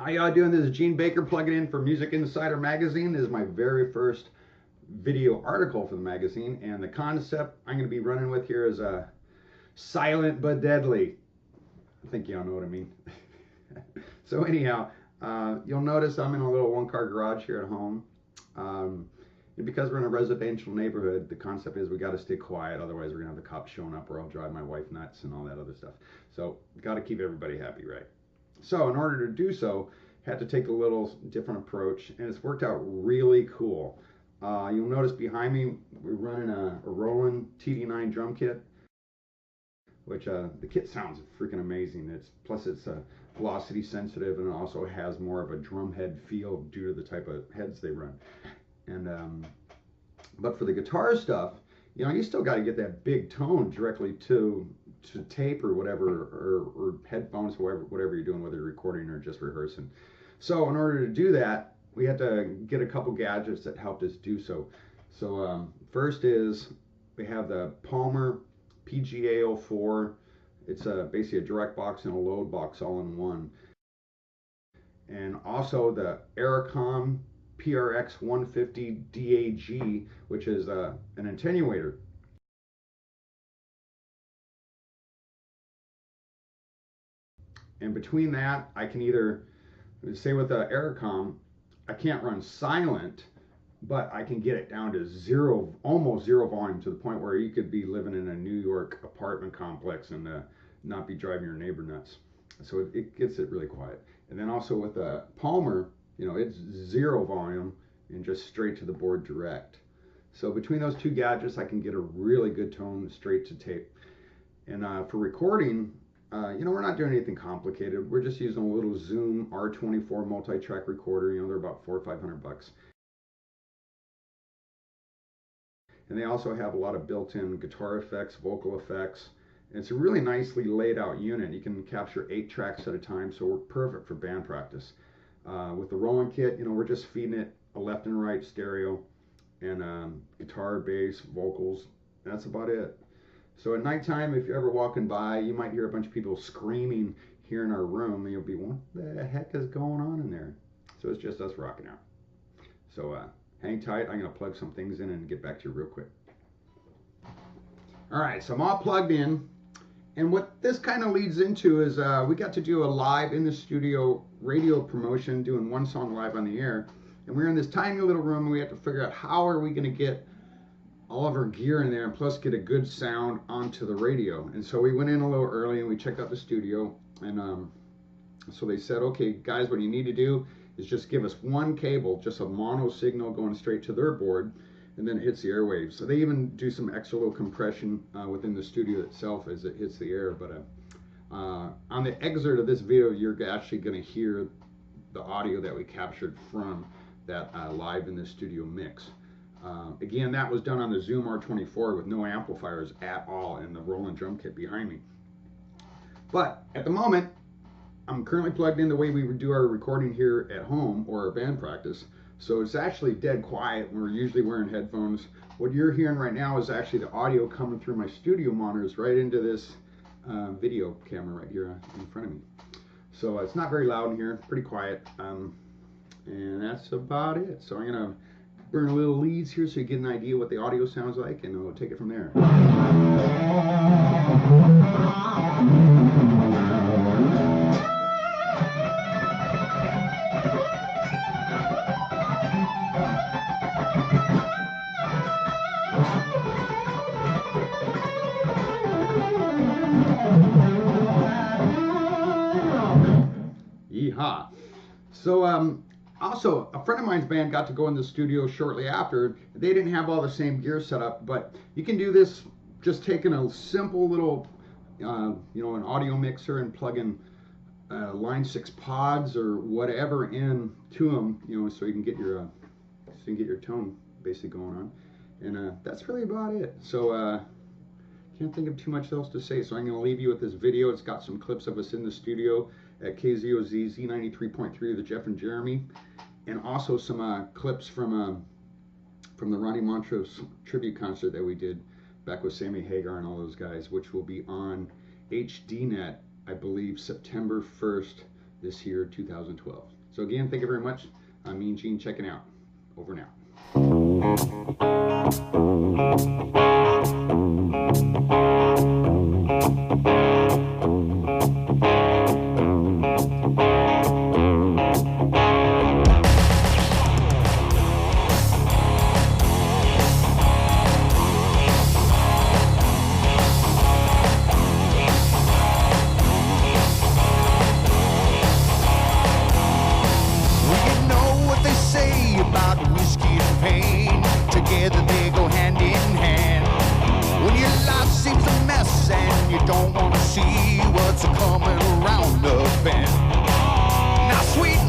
How y'all doing? This is Gene Baker plugging in for Music Insider magazine. This is my very first video article for the magazine, and the concept I'm going to be running with here is silent but deadly. I think y'all know what I mean. So anyhow, you'll notice I'm in a little one-car garage here at home. And because we're in a residential neighborhood, the concept is we got to stay quiet, otherwise we're going to have the cops showing up or I'll drive my wife nuts and all that other stuff. So got to keep everybody happy, right? So in order to do so, had to take a little different approach, and it's worked out really cool. You'll notice behind me, we're running a Roland TD9 drum kit, which the kit sounds freaking amazing. Plus it's velocity sensitive, and it also has more of a drum head feel due to the type of heads they run. And but for the guitar stuff, you know, you still got to get that big tone directly to tape or whatever, or headphones, whatever you're doing, whether you're recording or just rehearsing. So in order to do that, we had to get a couple gadgets that helped us do so. So first is we have the Palmer PGA04. It's basically a direct box and a load box all in one. And also the Aracom PRX 150 DAG, which is an attenuator. And between that, I can either, say with the Aracom, I can't run silent, but I can get it down to zero, almost zero volume, to the point where you could be living in a New York apartment complex and not be driving your neighbor nuts. So it gets it really quiet. And then also with the Palmer, you know, it's zero volume and just straight to the board direct. So between those two gadgets, I can get a really good tone straight to tape. And for recording, you know, we're not doing anything complicated. We're just using a little ZOOM R24 multi-track recorder. You know, they're about $400 or $500. And they also have a lot of built-in guitar effects, vocal effects. And it's a really nicely laid out unit. You can capture 8 tracks at a time, so we're perfect for band practice. With the Roland kit, you know, we're just feeding it a left and right stereo, and guitar, bass, vocals. That's about it. So at nighttime, if you're ever walking by, you might hear a bunch of people screaming here in our room, and you'll be, what the heck is going on in there? So it's just us rocking out. So hang tight. I'm going to plug some things in and get back to you real quick. All right, so I'm all plugged in. And what this kind of leads into is we got to do a live in the studio radio promotion, doing one song live on the air. And we were in this tiny little room, and we had to figure out how are we going to get all of our gear in there and plus get a good sound onto the radio. And so we went in a little early and we checked out the studio, and so they said, okay guys, what you need to do is just give us one cable, just a mono signal going straight to their board, and then it hits the airwaves. So they even do some extra little compression within the studio itself as it hits the air. But on the excerpt of this video, you're actually going to hear the audio that we captured from that live in the studio mix. Again, that was done on the ZOOM R24 with no amplifiers at all, and the Roland drum kit behind me. But at the moment, I'm currently plugged in the way we would do our recording here at home or our band practice. So it's actually dead quiet. We're usually wearing headphones. What you're hearing right now is actually the audio coming through my studio monitors right into this video camera right here in front of me. So it's not very loud in here, pretty quiet. And that's about it. So I'm gonna burn a little leads here so you get an idea what the audio sounds like, and we'll take it from there. Yeehaw. So also, a friend of mine's band got to go in the studio shortly after. They didn't have all the same gear set up, but you can do this just taking a simple little, you know, an audio mixer and plugging Line 6 pods or whatever in to them, you know, so you can get your tone basically going on. And that's really about it. So can't think of too much else to say. So I'm going to leave you with this video. It's got some clips of us in the studio at KZOZ Z93.3 of the Jeff and Jeremy, and also some clips from the Ronnie Montrose Tribute Concert that we did back with Sammy Hagar and all those guys, which will be on HDNet, I believe, September 1st, this year, 2012. So again, thank you very much. I'm Mean Gene checking out. Over and out. About whiskey and pain, together they go hand in hand. When your life seems a mess and you don't want to see what's coming around the bend. Now sweet